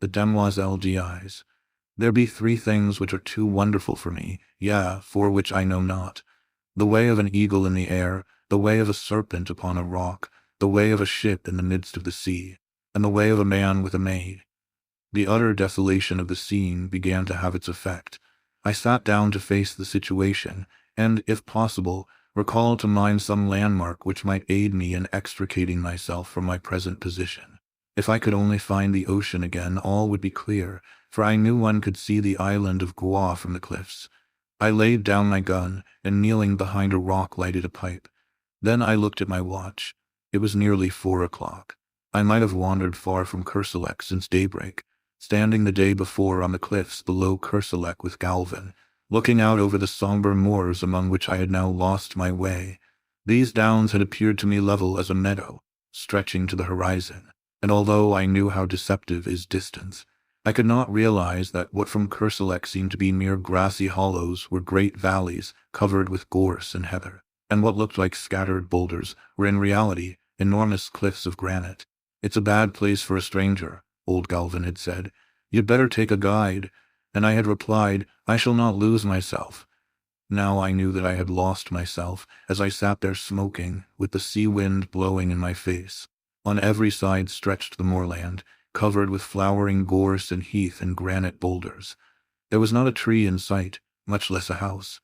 the Demoiselle D'Ys. There be three things which are too wonderful for me, yea, for which I know not. The way of an eagle in the air, the way of a serpent upon a rock, the way of a ship in the midst of the sea, and the way of a man with a maid. The utter desolation of the scene began to have its effect. I sat down to face the situation, and, if possible, recall to mind some landmark which might aid me in extricating myself from my present position. If I could only find the ocean again, all would be clear, for I knew one could see the island of Goa from the cliffs. I laid down my gun, and kneeling behind a rock lighted a pipe. Then I looked at my watch. It was nearly 4 o'clock. I might have wandered far from Kerselec since daybreak, standing the day before on the cliffs below Kerselec with Galvin, looking out over the somber moors among which I had now lost my way. These downs had appeared to me level as a meadow, stretching to the horizon, and although I knew how deceptive is distance, I could not realize that what from Kerselec seemed to be mere grassy hollows were great valleys covered with gorse and heather, and what looked like scattered boulders were in reality enormous cliffs of granite. "It's a bad place for a stranger," old Galvin had said. "You'd better take a guide." And I had replied, "I shall not lose myself." Now I knew that I had lost myself as I sat there smoking, with the sea wind blowing in my face. On every side stretched the moorland, covered with flowering gorse and heath and granite boulders. There was not a tree in sight, much less a house.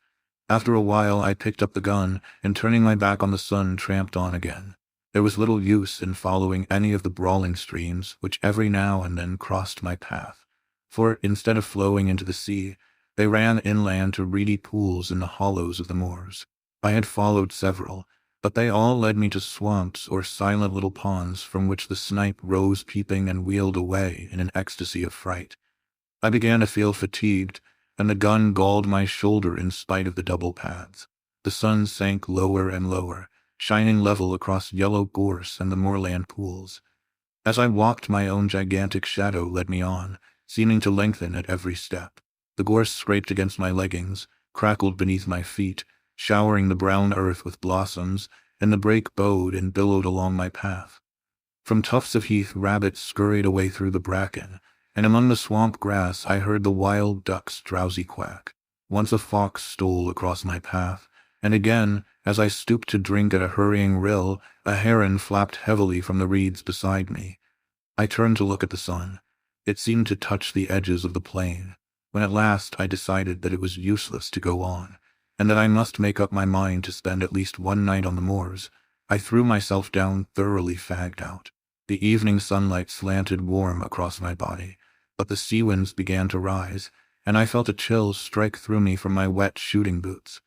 After a while I picked up the gun, and turning my back on the sun tramped on again. There was little use in following any of the brawling streams which every now and then crossed my path, for instead of flowing into the sea, they ran inland to reedy pools in the hollows of the moors. I had followed several, but they all led me to swamps or silent little ponds from which the snipe rose peeping and wheeled away in an ecstasy of fright. I began to feel fatigued, and the gun galled my shoulder in spite of the double pads. The sun sank lower and lower, shining level across yellow gorse and the moorland pools. As I walked, my own gigantic shadow led me on, seeming to lengthen at every step. The gorse scraped against my leggings, crackled beneath my feet, showering the brown earth with blossoms, and the brake bowed and billowed along my path. From tufts of heath rabbits scurried away through the bracken, and among the swamp grass I heard the wild duck's drowsy quack. Once a fox stole across my path, and again, as I stooped to drink at a hurrying rill, a heron flapped heavily from the reeds beside me. I turned to look at the sun. It seemed to touch the edges of the plain, when at last I decided that it was useless to go on, and that I must make up my mind to spend at least one night on the moors. I threw myself down thoroughly fagged out. The evening sunlight slanted warm across my body, but the sea winds began to rise, and I felt a chill strike through me from my wet shooting boots.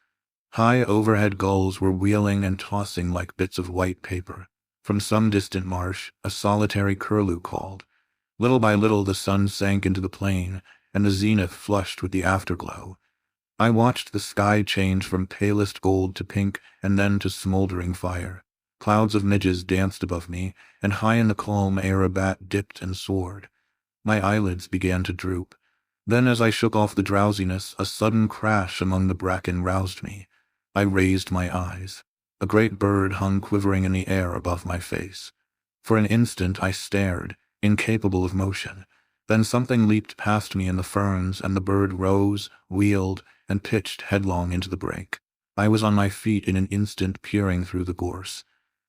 High overhead gulls were wheeling and tossing like bits of white paper. From some distant marsh, a solitary curlew called. Little by little the sun sank into the plain, and the zenith flushed with the afterglow. I watched the sky change from palest gold to pink and then to smoldering fire. Clouds of midges danced above me, and high in the calm air a bat dipped and soared. My eyelids began to droop. Then as I shook off the drowsiness, a sudden crash among the bracken roused me. I raised my eyes. A great bird hung quivering in the air above my face. For an instant I stared, incapable of motion. Then something leaped past me in the ferns, and the bird rose, wheeled, and pitched headlong into the brake. I was on my feet in an instant, peering through the gorse.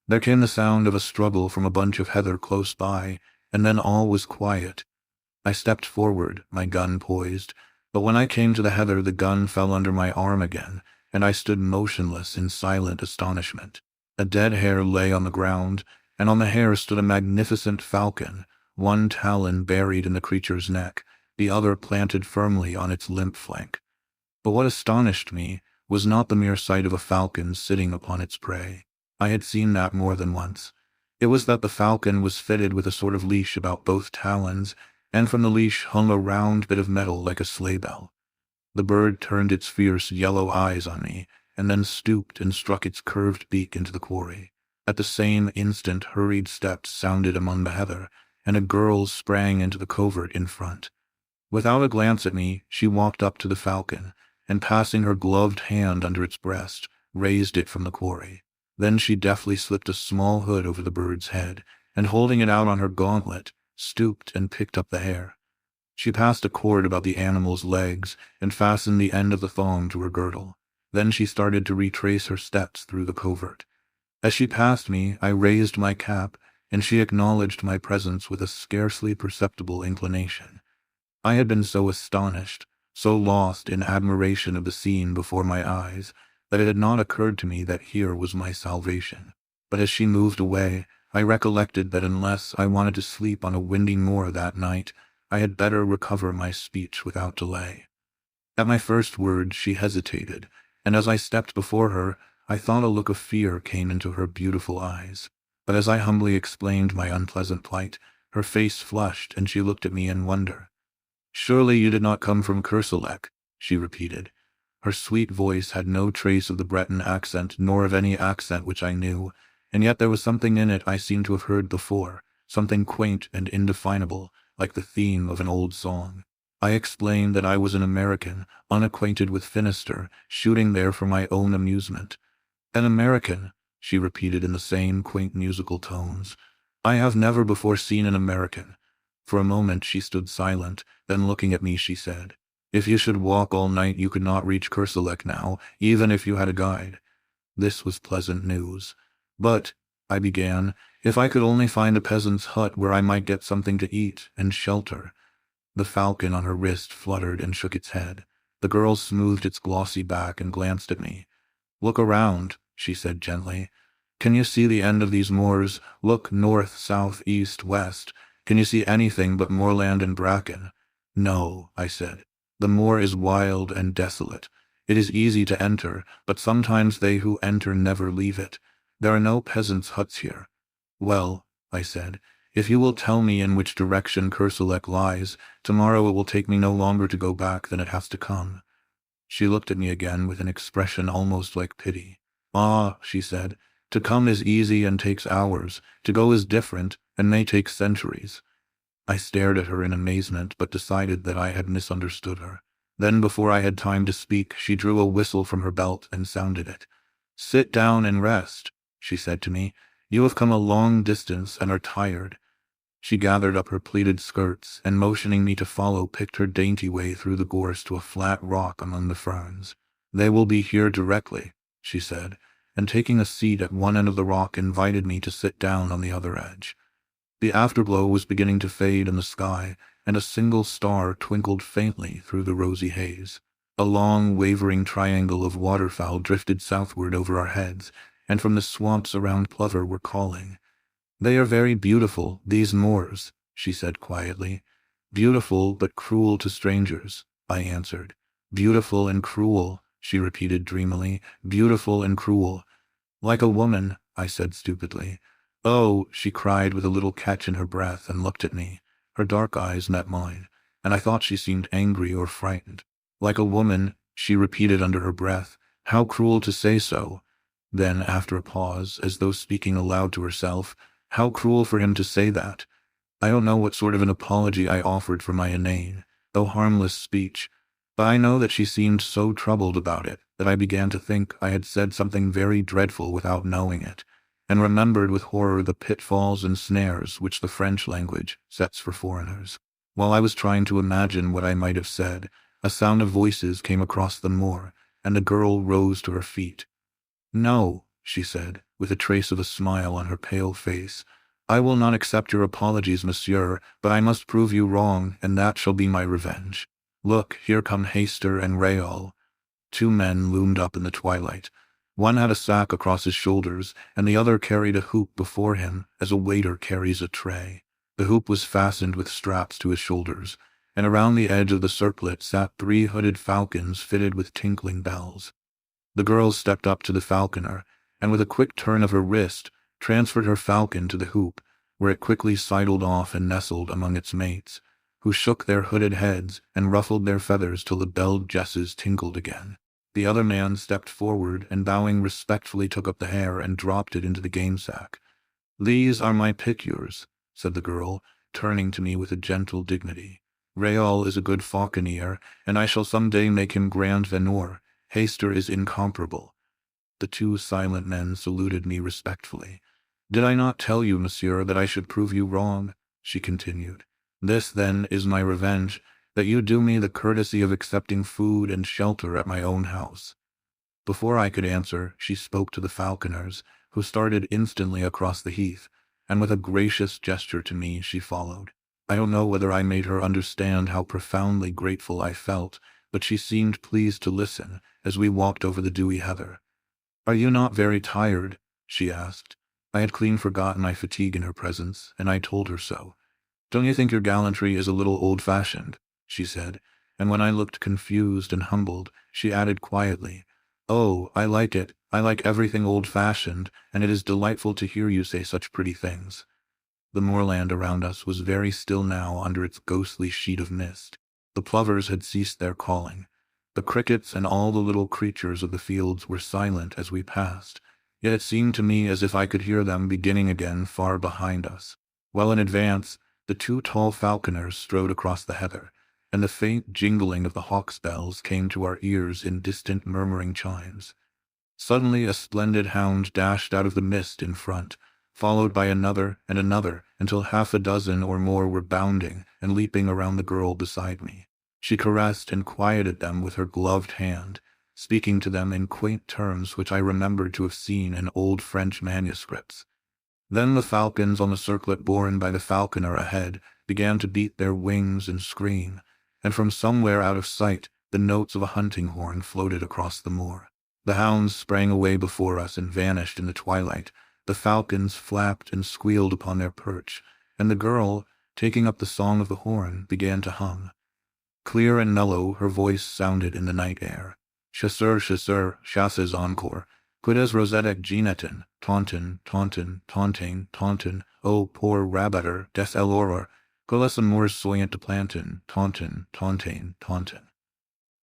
There came the sound of a struggle from a bunch of heather close by, and then all was quiet. I stepped forward, my gun poised, but when I came to the heather the gun fell under my arm again, and I stood motionless in silent astonishment. A dead hare lay on the ground, and on the hare stood a magnificent falcon, one talon buried in the creature's neck, the other planted firmly on its limp flank. But what astonished me was not the mere sight of a falcon sitting upon its prey. I had seen that more than once. It was that the falcon was fitted with a sort of leash about both talons, and from the leash hung a round bit of metal like a sleigh bell. The bird turned its fierce yellow eyes on me, and then stooped and struck its curved beak into the quarry. At the same instant hurried steps sounded among the heather, and a girl sprang into the covert in front. Without a glance at me, she walked up to the falcon, and passing her gloved hand under its breast, raised it from the quarry. Then she deftly slipped a small hood over the bird's head, and holding it out on her gauntlet, stooped and picked up the hare. She passed a cord about the animal's legs and fastened the end of the thong to her girdle. Then she started to retrace her steps through the covert. As she passed me, I raised my cap, and she acknowledged my presence with a scarcely perceptible inclination. I had been so astonished, so lost in admiration of the scene before my eyes, that it had not occurred to me that here was my salvation. But as she moved away, I recollected that unless I wanted to sleep on a windy moor that night, I had better recover my speech without delay. At my first word she hesitated, and as I stepped before her, I thought a look of fear came into her beautiful eyes. But as I humbly explained my unpleasant plight, her face flushed and she looked at me in wonder. "Surely you did not come from Kerselec," she repeated. Her sweet voice had no trace of the Breton accent nor of any accent which I knew, and yet there was something in it I seemed to have heard before, something quaint and indefinable, like the theme of an old song. I explained that I was an American, unacquainted with Finisterre, shooting there for my own amusement. "An American," she repeated in the same quaint musical tones. "I have never before seen an American." For a moment she stood silent, then looking at me she said, "If you should walk all night you could not reach Kerselec now, even if you had a guide." This was pleasant news. "But," I began, "if I could only find a peasant's hut where I might get something to eat and shelter." The falcon on her wrist fluttered and shook its head. The girl smoothed its glossy back and glanced at me. "Look around," she said gently. "Can you see the end of these moors? Look north, south, east, west. Can you see anything but moorland and bracken?" "No," I said. "The moor is wild and desolate. It is easy to enter, but sometimes they who enter never leave it. There are no peasants' huts here." "Well," I said, "if you will tell me in which direction Kerselec lies, tomorrow it will take me no longer to go back than it has to come." She looked at me again with an expression almost like pity. "Ah," she said, "to come is easy and takes hours. To go is different and may take centuries." I stared at her in amazement, but decided that I had misunderstood her. Then, before I had time to speak, she drew a whistle from her belt and sounded it. "Sit down and rest," she said to me. "You have come a long distance and are tired." She gathered up her pleated skirts and, motioning me to follow, picked her dainty way through the gorse to a flat rock among the ferns. "They will be here directly," she said, and taking a seat at one end of the rock invited me to sit down on the other edge. The afterglow was beginning to fade in the sky, and a single star twinkled faintly through the rosy haze. A long, wavering triangle of waterfowl drifted southward over our heads, and from the swamps around Plover were calling. "They are very beautiful, these moors," she said quietly. "Beautiful, but cruel to strangers," I answered. "Beautiful and cruel," she repeated dreamily. "Beautiful and cruel." "Like a woman," I said stupidly. "Oh," she cried with a little catch in her breath and looked at me. Her dark eyes met mine, and I thought she seemed angry or frightened. "Like a woman," she repeated under her breath. "How cruel to say so." Then, after a pause, as though speaking aloud to herself, "How cruel for him to say that." I don't know what sort of an apology I offered for my inane, though harmless speech, but I know that she seemed so troubled about it that I began to think I had said something very dreadful without knowing it, and remembered with horror the pitfalls and snares which the French language sets for foreigners. While I was trying to imagine what I might have said, a sound of voices came across the moor, and the girl rose to her feet. "No," she said, with a trace of a smile on her pale face. "I will not accept your apologies, monsieur, but I must prove you wrong, and that shall be my revenge. Look, here come Heister and Réal." Two men loomed up in the twilight. One had a sack across his shoulders, and the other carried a hoop before him, as a waiter carries a tray. The hoop was fastened with straps to his shoulders, and around the edge of the circlet sat 3 hooded falcons fitted with tinkling bells. The girl stepped up to the falconer, and with a quick turn of her wrist, transferred her falcon to the hoop, where it quickly sidled off and nestled among its mates, who shook their hooded heads and ruffled their feathers till the belled jesses tinkled again. The other man stepped forward and, bowing respectfully, took up the hare and dropped it into the game sack. "These are my piqûres," said the girl, turning to me with a gentle dignity. "Réal is a good falconer, and I shall some day make him Grand Veneur. Heister is incomparable." The two silent men saluted me respectfully. "Did I not tell you, monsieur, that I should prove you wrong?" she continued. This, then, is my revenge, that you do me the courtesy of accepting food and shelter at my own house." Before I could answer, she spoke to the falconers, who started instantly across the heath, and with a gracious gesture to me she followed. I don't know whether I made her understand how profoundly grateful I felt, but she seemed pleased to listen as we walked over the dewy heather. "Are you not very tired?" she asked. I had clean forgotten my fatigue in her presence, and I told her so. "Don't you think your gallantry is a little old-fashioned?" she said, and when I looked confused and humbled, she added quietly, "Oh, I like it. I like everything old-fashioned, and it is delightful to hear you say such pretty things." The moorland around us was very still now under its ghostly sheet of mist. The plovers had ceased their calling. The crickets and all the little creatures of the fields were silent as we passed, yet it seemed to me as if I could hear them beginning again far behind us. Well in advance, the two tall falconers strode across the heather, and the faint jingling of the hawk's bells came to our ears in distant murmuring chimes. Suddenly a splendid hound dashed out of the mist in front, followed by another and another, until half a dozen or more were bounding and leaping around the girl beside me. She caressed and quieted them with her gloved hand, speaking to them in quaint terms which I remembered to have seen in old French manuscripts. Then the falcons on the circlet borne by the falconer ahead began to beat their wings and scream, and from somewhere out of sight the notes of a hunting horn floated across the moor. The hounds sprang away before us and vanished in the twilight. The falcons flapped and squealed upon their perch, and the girl, taking up the song of the horn, began to hum. Clear and mellow her voice sounded in the night air. "Chasseur, chasseur, chasses encore. Quides rosetic genetin, taunton, taunton, taunting, taunton, oh, poor rabbitter, des eloror, coles amours soyant de plantin, taunton, tauntain, taunton."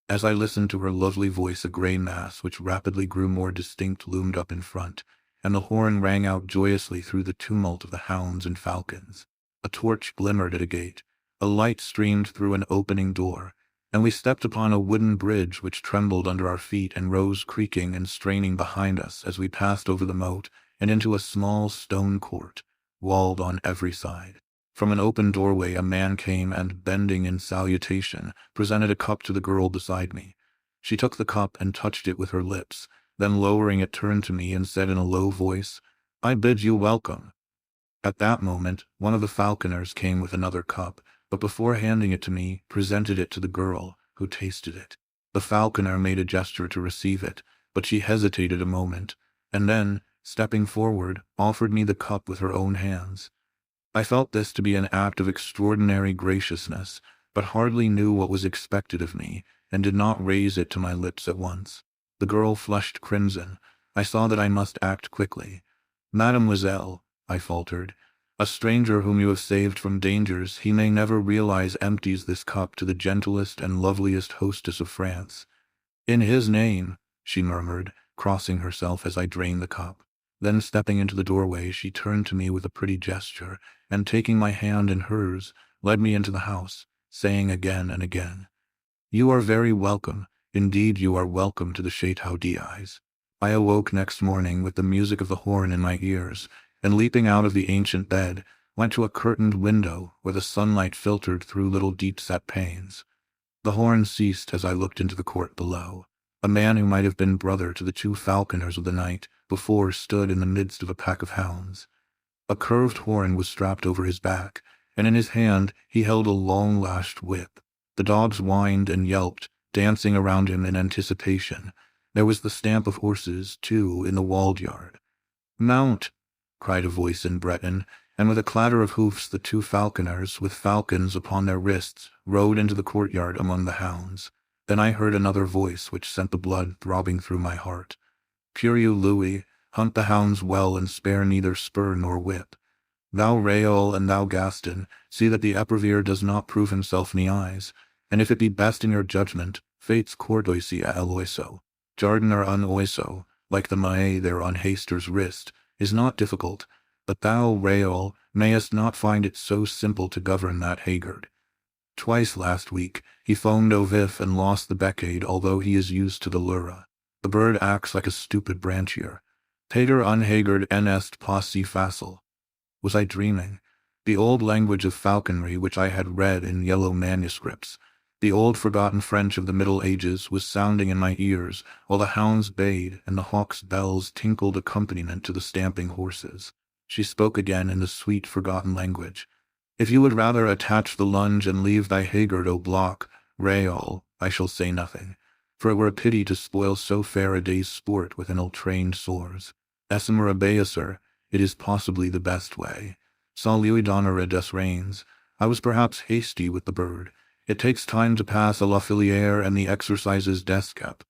As I listened to her lovely voice, a grey mass which rapidly grew more distinct loomed up in front, and the horn rang out joyously through the tumult of the hounds and falcons. A torch glimmered at a gate, a light streamed through an opening door, and we stepped upon a wooden bridge which trembled under our feet and rose creaking and straining behind us as we passed over the moat and into a small stone court, walled on every side. From an open doorway a man came and, bending in salutation, presented a cup to the girl beside me. She took the cup and touched it with her lips, then lowering it turned to me and said in a low voice, "I bid you welcome." At that moment one of the falconers came with another cup, but before handing it to me, presented it to the girl, who tasted it. The falconer made a gesture to receive it, but she hesitated a moment, and then, stepping forward, offered me the cup with her own hands. I felt this to be an act of extraordinary graciousness, but hardly knew what was expected of me, and did not raise it to my lips at once. The girl flushed crimson. I saw that I must act quickly. "Mademoiselle," I faltered, "a stranger whom you have saved from dangers he may never realize empties this cup to the gentlest and loveliest hostess of France." "In his name," she murmured, crossing herself as I drained the cup. Then stepping into the doorway, she turned to me with a pretty gesture, and taking my hand in hers, led me into the house, saying again and again, "You are very welcome, indeed you are welcome to the Château D'Ys." I awoke next morning with the music of the horn in my ears, and leaping out of the ancient bed, went to a curtained window where the sunlight filtered through little deep-set panes. The horn ceased as I looked into the court below. A man who might have been brother to the two falconers of the night before stood in the midst of a pack of hounds. A curved horn was strapped over his back, and in his hand he held a long-lashed whip. The dogs whined and yelped, dancing around him in anticipation. There was the stamp of horses, too, in the walled yard. "Mount!" cried a voice in Breton, and with a clatter of hoofs the two falconers, with falcons upon their wrists, rode into the courtyard among the hounds. Then I heard another voice which sent the blood throbbing through my heart. "Curieux Louis, hunt the hounds well and spare neither spur nor whip. Thou Raoul and thou Gaston, see that the Epervier does not prove himself Niais, and if it be best in your judgment, fates courtoisie à l'oiseau. Jardiner un oiseau, like the maille there on Haster's wrist, is not difficult, but thou, Raoul, mayest not find it so simple to govern that haggard. Twice last week he foamed au vif and lost the beckade, although he is used to the lura. The bird acts like a stupid branchier. Pater unhaggard en est pas si facile." Was I dreaming? the old language of falconry which I had read in yellow manuscripts. The old forgotten French of the Middle Ages was sounding in my ears, while the hounds bayed and the hawks' bells tinkled accompaniment to the stamping horses. She spoke again in the sweet forgotten language. If you would rather attach the lunge and leave thy haggard o block, Raol, I shall say nothing, for it were a pity to spoil so fair a day's sport with an ill-trained sores. Essemer abeaser, it is possibly the best way. Sans lui donner des reins. I was perhaps hasty with the bird. It takes time to pass a la filière and the exercises d'escape.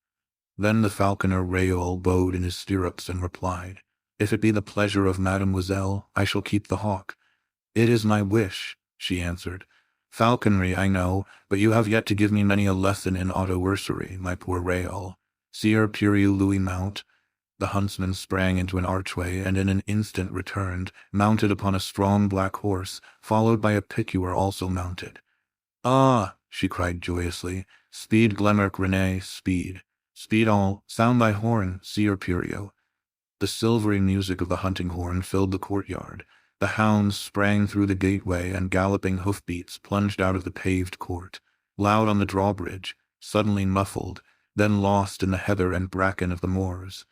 Then the falconer Raol bowed in his stirrups and replied, If it be the pleasure of Mademoiselle, I shall keep the hawk. It is my wish, she answered. Falconry, I know, but you have yet to give me many a lesson in autoursery, my poor Raol. Sire Puriu Louis mount. The huntsman sprang into an archway and in an instant returned, mounted upon a strong black horse, followed by a piqueur also mounted. Ah, she cried joyously, speed Glemerc Rene, speed. Speed all, sound thy horn, Sire Puriu. The silvery music of the hunting horn filled the courtyard. The hounds sprang through the gateway and galloping hoofbeats plunged out of the paved court, loud on the drawbridge, suddenly muffled, then lost in the heather and bracken of the moors.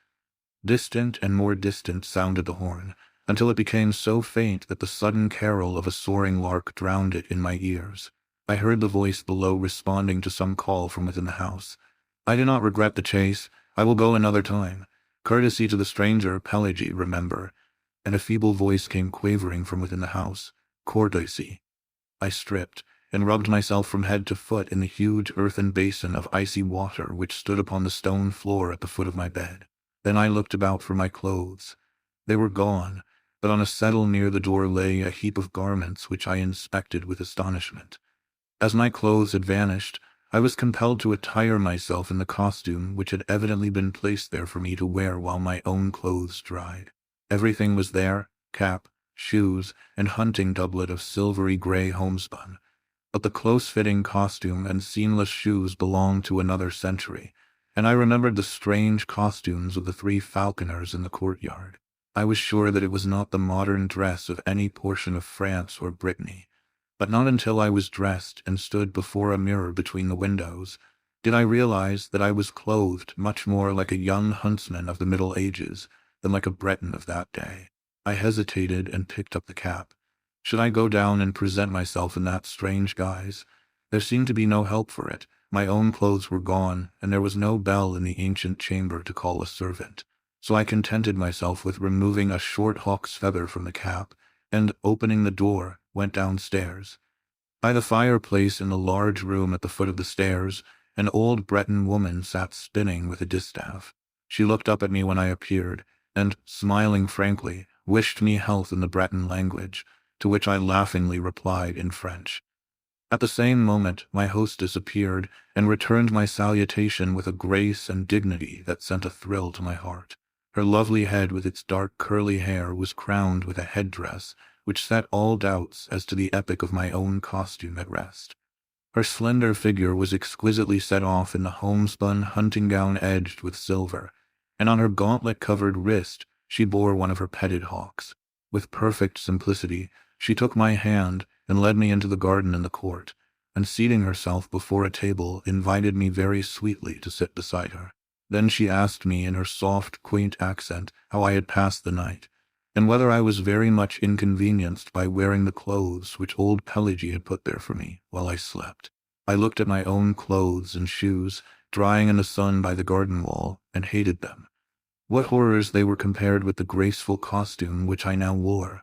Distant and more distant sounded the horn, until it became so faint that the sudden carol of a soaring lark drowned it in my ears. I heard the voice below responding to some call from within the house. I do not regret the chase. I will go another time. Courtesy to the stranger, Pelagie, remember. And a feeble voice came quavering from within the house. Courtesy. I stripped, and rubbed myself from head to foot in the huge earthen basin of icy water which stood upon the stone floor at the foot of my bed. Then I looked about for my clothes. They were gone, but on a settle near the door lay a heap of garments which I inspected with astonishment. As my clothes had vanished, I was compelled to attire myself in the costume which had evidently been placed there for me to wear while my own clothes dried. Everything was there, cap, shoes, and hunting doublet of silvery grey homespun. But the close-fitting costume and seamless shoes belonged to another century, and I remembered the strange costumes of the 3 falconers in the courtyard. I was sure that it was not the modern dress of any portion of France or Brittany, but not until I was dressed and stood before a mirror between the windows did I realize that I was clothed much more like a young huntsman of the Middle Ages than like a Breton of that day. I hesitated and picked up the cap. Should I go down and present myself in that strange guise? There seemed to be no help for it. My own clothes were gone, and there was no bell in the ancient chamber to call a servant. So I contented myself with removing a short hawk's feather from the cap, and, opening the door, went downstairs. By the fireplace in the large room at the foot of the stairs, an old Breton woman sat spinning with a distaff. She looked up at me when I appeared, and, smiling frankly, wished me health in the Breton language, to which I laughingly replied in French. At the same moment my hostess appeared, and returned my salutation with a grace and dignity that sent a thrill to my heart. Her lovely head with its dark curly hair was crowned with a headdress which set all doubts as to the epoch of my own costume at rest. Her slender figure was exquisitely set off in the homespun hunting gown edged with silver, and on her gauntlet-covered wrist she bore one of her petted hawks. With perfect simplicity, she took my hand and led me into the garden and the court, and seating herself before a table, invited me very sweetly to sit beside her. Then she asked me in her soft, quaint accent how I had passed the night, and whether I was very much inconvenienced by wearing the clothes which old Pelagie had put there for me while I slept. I looked at my own clothes and shoes, drying in the sun by the garden wall, and hated them. What horrors they were compared with the graceful costume which I now wore.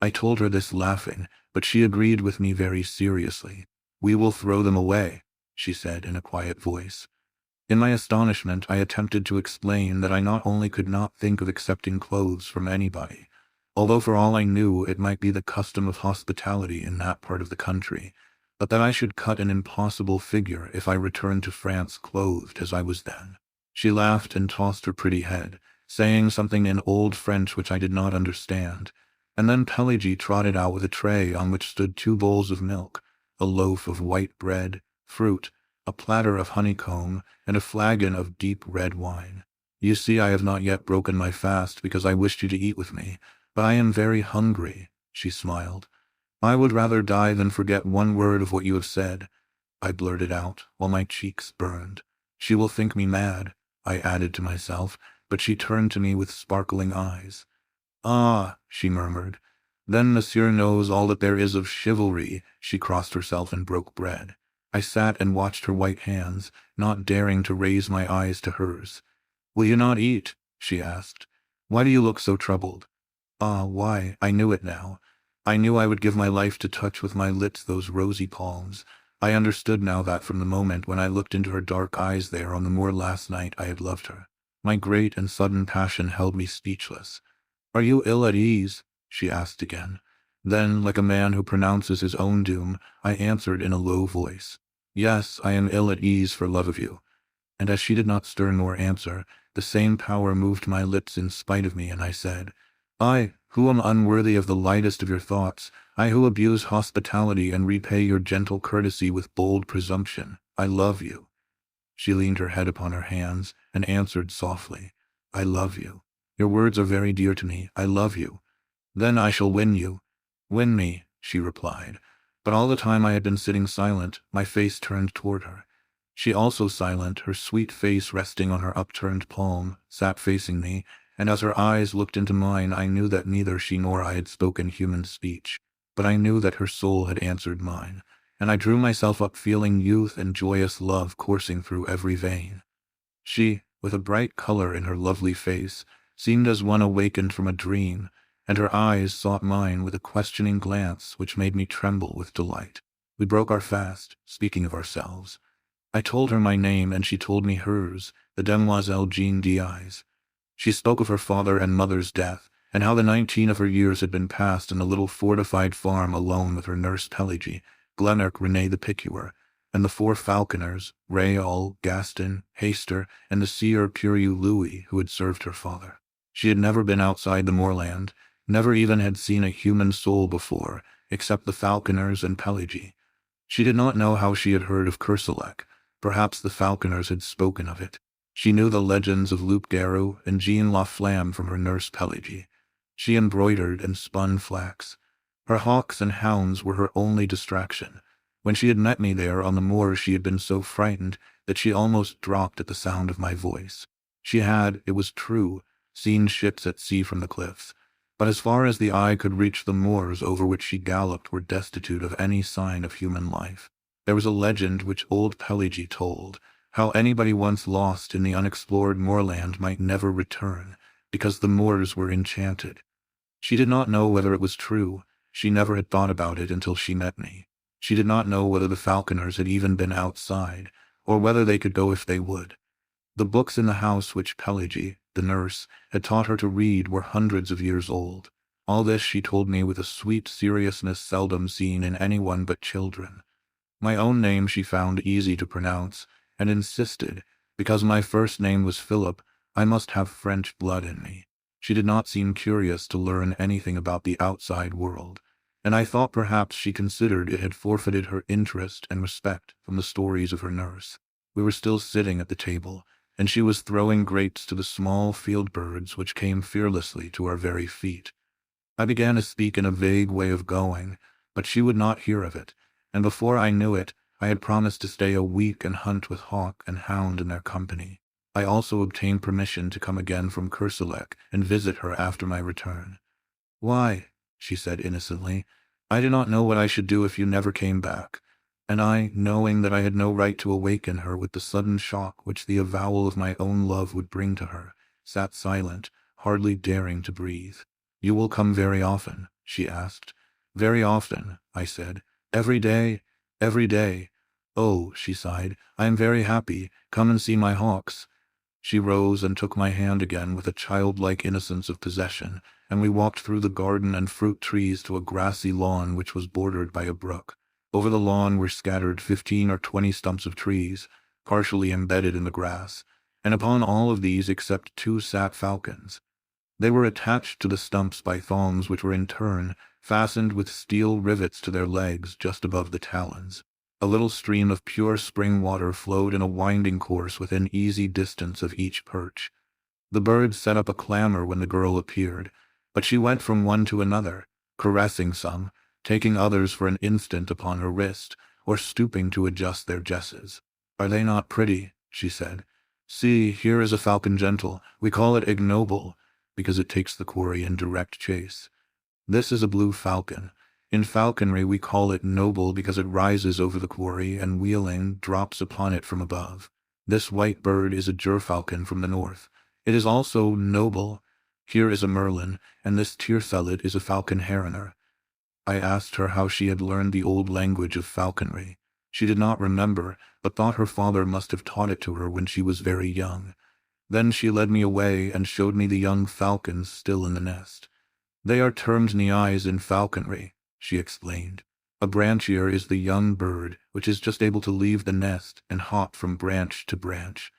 I told her this laughing, but she agreed with me very seriously. "We will throw them away," she said in a quiet voice. In my astonishment, I attempted to explain that I not only could not think of accepting clothes from anybody, although for all I knew it might be the custom of hospitality in that part of the country, but that I should cut an impossible figure if I returned to France clothed as I was then. She laughed and tossed her pretty head, saying something in old French which I did not understand, and then Pelagie trotted out with a tray on which stood 2 bowls of milk, a loaf of white bread, fruit, a platter of honeycomb, and a flagon of deep red wine. "You see, I have not yet broken my fast because I wished you to eat with me, but I am very hungry," she smiled. I would rather die than forget one word of what you have said, I blurted out, while my cheeks burned. She will think me mad, I added to myself, but she turned to me with sparkling eyes. Ah, she murmured. Then monsieur knows all that there is of chivalry. She crossed herself and broke bread. I sat and watched her white hands, not daring to raise my eyes to hers. Will you not eat? She asked. Why do you look so troubled? Ah, why, I knew it now. I knew I would give my life to touch with my lips those rosy palms. I understood now that from the moment when I looked into her dark eyes there on the moor last night I had loved her. My great and sudden passion held me speechless. Are you ill at ease? She asked again. Then, like a man who pronounces his own doom, I answered in a low voice. Yes, I am ill at ease for love of you. And as she did not stir nor answer, the same power moved my lips in spite of me, and I said, I, who am unworthy of the lightest of your thoughts, I who abuse hospitality and repay your gentle courtesy with bold presumption, I love you. She leaned her head upon her hands and answered softly, I love you. Your words are very dear to me. I love you. Then I shall win you. Win me, she replied. But all the time I had been sitting silent, my face turned toward her. She also silent, her sweet face resting on her upturned palm, sat facing me, and as her eyes looked into mine I knew that neither she nor I had spoken human speech. But I knew that her soul had answered mine, and I drew myself up feeling youth and joyous love coursing through every vein. She, with a bright color in her lovely face, seemed as one awakened from a dream, and her eyes sought mine with a questioning glance which made me tremble with delight. We broke our fast, speaking of ourselves. I told her my name, and she told me hers, the Demoiselle D'Ys. She spoke of her father and mother's death, and how the 19 of her years had been passed in a little fortified farm alone with her nurse Pelagie, Glenark René the Picuer, and the 4 falconers, Raoul, Gaston, Hayster, and the seer Purieu Louis, who had served her father. She had never been outside the moorland, never even had seen a human soul before, except the falconers and Pelagie. She did not know how she had heard of Kerselec. Perhaps the falconers had spoken of it. She knew the legends of Loup Garou and Jean La Flamme from her nurse Pelagie. She embroidered and spun flax. Her hawks and hounds were her only distraction. When she had met me there on the moor she had been so frightened that she almost dropped at the sound of my voice. She had, it was true, seen ships at sea from the cliffs, but as far as the eye could reach the moors over which she galloped were destitute of any sign of human life. There was a legend which old Pelagie told, how anybody once lost in the unexplored moorland might never return, because the moors were enchanted. She did not know whether it was true. She never had thought about it until she met me. She did not know whether the falconers had even been outside, or whether they could go if they would. The books in the house which Pelagie, the nurse, had taught her to read were hundreds of years old. All this she told me with a sweet seriousness seldom seen in anyone but children. My own name she found easy to pronounce, and insisted, because my first name was Philip, I must have French blood in me. She did not seem curious to learn anything about the outside world, and I thought perhaps she considered it had forfeited her interest and respect from the stories of her nurse. We were still sitting at the table, and she was throwing grapes to the small field birds which came fearlessly to our very feet. I began to speak in a vague way of going, but she would not hear of it, and before I knew it, I had promised to stay a week and hunt with hawk and hound in their company. I also obtained permission to come again from Kerselec and visit her after my return. Why, she said innocently, I do not know what I should do if you never came back. And I, knowing that I had no right to awaken her with the sudden shock which the avowal of my own love would bring to her, sat silent, hardly daring to breathe. You will come very often, she asked. Very often, I said. Every day, every day. Oh, she sighed, I am very happy. Come and see my hawks. She rose and took my hand again with a childlike innocence of possession, and we walked through the garden and fruit trees to a grassy lawn which was bordered by a brook. Over the lawn were scattered 15 or 20 stumps of trees, partially embedded in the grass, and upon all of these except 2 sat falcons. They were attached to the stumps by thongs which were in turn fastened with steel rivets to their legs just above the talons. A little stream of pure spring water flowed in a winding course within easy distance of each perch. The birds set up a clamor when the girl appeared, but she went from one to another, caressing some, taking others for an instant upon her wrist, or stooping to adjust their jesses. "Are they not pretty?" she said. "See, here is a falcon gentle. We call it ignoble, because it takes the quarry in direct chase. This is a blue falcon. In falconry we call it noble because it rises over the quarry and, wheeling, drops upon it from above. This white bird is a gerfalcon from the north. It is also noble. Here is a merlin, and this tiercelid is a falcon heroner." I asked her how she had learned the old language of falconry. She did not remember, but thought her father must have taught it to her when she was very young. Then she led me away and showed me the young falcons still in the nest. "They are termed D'Ys in falconry," she explained. "A branchier is the young bird, which is just able to leave the nest and hop from branch to branch.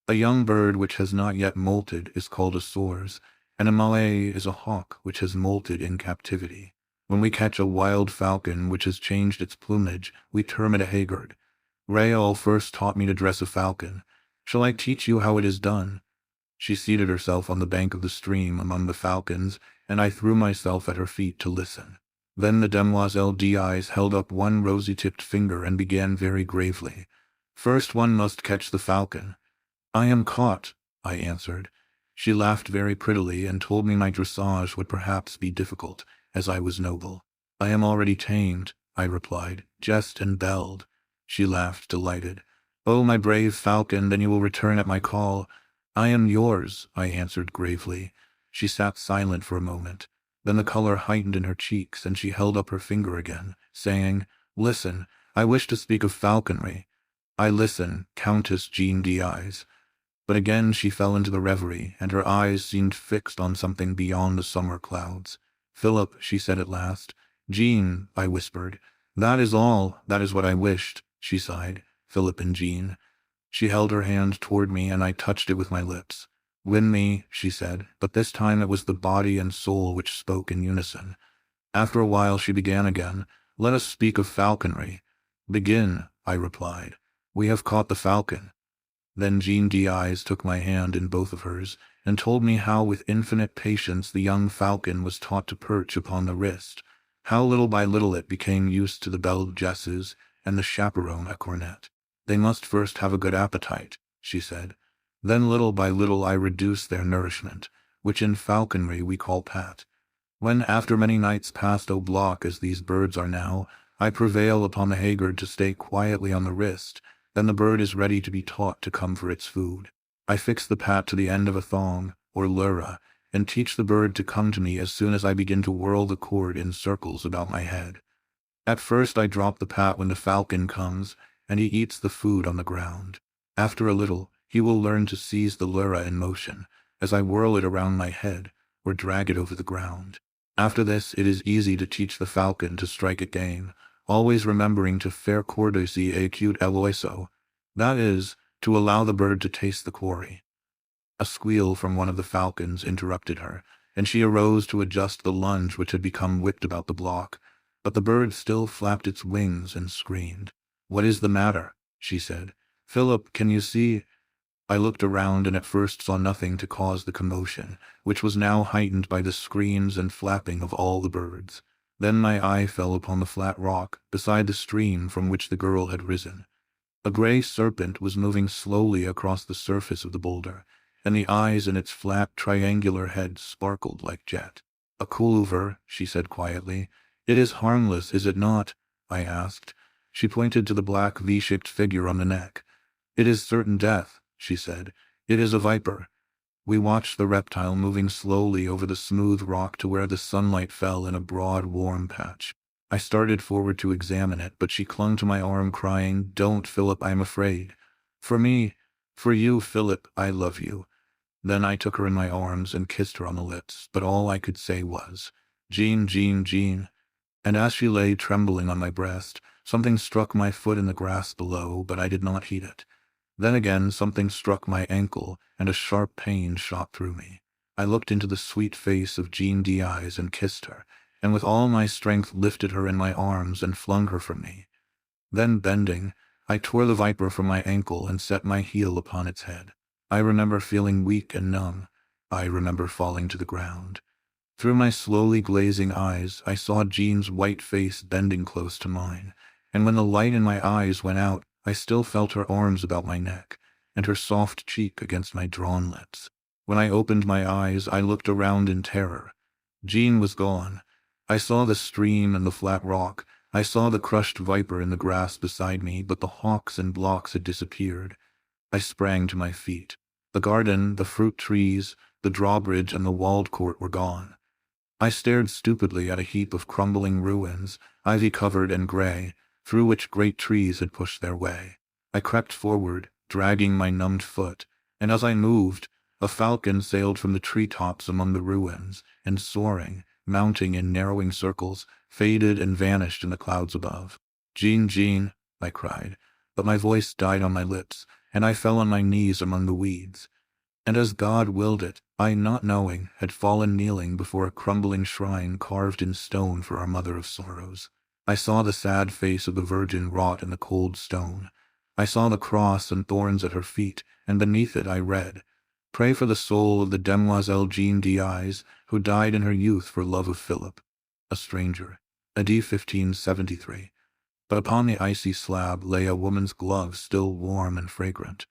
A young bird which has not yet molted is called a soars, and a Malay is a hawk which has molted in captivity. When we catch a wild falcon which has changed its plumage, we term it a haggard. Raoul first taught me to dress a falcon. Shall I teach you how it is done?" She seated herself on the bank of the stream among the falcons, and I threw myself at her feet to listen. Then the Demoiselle D'Ys held up one rosy-tipped finger and began very gravely. "First one must catch the falcon." "I am caught," I answered. She laughed very prettily and told me my dressage would perhaps be difficult, as I was noble. "I am already tamed," I replied, "jest and belled." She laughed, delighted. "Oh, my brave falcon, then you will return at my call." "I am yours," I answered gravely. She sat silent for a moment. Then the color heightened in her cheeks, and she held up her finger again, saying, "Listen, I wish to speak of falconry." "I listen, Countess Jean D'Ys." But again she fell into the reverie, and her eyes seemed fixed on something beyond the summer clouds. "Philip," she said at last. "Jean," I whispered. "That is all, that is what I wished," she sighed. "Philip and Jean." She held her hand toward me, and I touched it with my lips. "Win me," she said, but this time it was the body and soul which spoke in unison. After a while she began again. "Let us speak of falconry." "Begin," I replied. "We have caught the falcon." Then Jean D'Ys took my hand in both of hers, and told me how with infinite patience the young falcon was taught to perch upon the wrist, how little by little it became used to the belled jesses and the chaperon à cornet. "They must first have a good appetite," she said. "Then little by little I reduce their nourishment, which in falconry we call pat. When after many nights passed au bloc as these birds are now, I prevail upon the haggard to stay quietly on the wrist, then the bird is ready to be taught to come for its food. I fix the pat to the end of a thong, or lura, and teach the bird to come to me as soon as I begin to whirl the cord in circles about my head. At first I drop the pat when the falcon comes, and he eats the food on the ground. After a little, he will learn to seize the lura in motion, as I whirl it around my head, or drag it over the ground. After this, it is easy to teach the falcon to strike at game, always remembering to faire courtoisie et cute eloiseau, that is, to allow the bird to taste the quarry." A squeal from one of the falcons interrupted her, and she arose to adjust the lunge which had become whipped about the block, but the bird still flapped its wings and screamed. "What is the matter?" she said. "Philip, can you see?" I looked around and at first saw nothing to cause the commotion, which was now heightened by the screams and flapping of all the birds. Then my eye fell upon the flat rock beside the stream from which the girl had risen. A gray serpent was moving slowly across the surface of the boulder, and the eyes in its flat triangular head sparkled like jet. "A couleuvre," she said quietly. "It is harmless, is it not?" I asked. She pointed to the black V-shaped figure on the neck. "It is certain death," she said. "It is a viper." We watched the reptile moving slowly over the smooth rock to where the sunlight fell in a broad, warm patch. I started forward to examine it, but she clung to my arm, crying, "Don't, Philip, I am afraid." "For me, for you, Philip, I love you." Then I took her in my arms and kissed her on the lips, but all I could say was, "Jean, Jean, Jean." And as she lay trembling on my breast, something struck my foot in the grass below, but I did not heed it. Then again something struck my ankle, and a sharp pain shot through me. I looked into the sweet face of Jean D'Ys and kissed her, and with all my strength lifted her in my arms and flung her from me. Then bending, I tore the viper from my ankle and set my heel upon its head. I remember feeling weak and numb. I remember falling to the ground. Through my slowly glazing eyes, I saw Jean's white face bending close to mine, and when the light in my eyes went out, I still felt her arms about my neck, and her soft cheek against my drawn lips. When I opened my eyes, I looked around in terror. Jean was gone. I saw the stream and the flat rock. I saw the crushed viper in the grass beside me, but the hawks and blocks had disappeared. I sprang to my feet. The garden, the fruit trees, the drawbridge, and the walled court were gone. I stared stupidly at a heap of crumbling ruins, ivy-covered and gray, through which great trees had pushed their way. I crept forward, dragging my numbed foot, and as I moved, a falcon sailed from the treetops among the ruins, and soaring, mounting in narrowing circles, faded and vanished in the clouds above. "Jean, Jean," I cried, but my voice died on my lips, and I fell on my knees among the weeds. And as God willed it, I, not knowing, had fallen kneeling before a crumbling shrine carved in stone for our Mother of Sorrows. I saw the sad face of the Virgin wrought in the cold stone. I saw the cross and thorns at her feet, and beneath it I read, "Pray for the soul of the Demoiselle D'Ys, who died in her youth for love of Philip, a stranger." AD 1573. But upon the icy slab lay a woman's glove still warm and fragrant.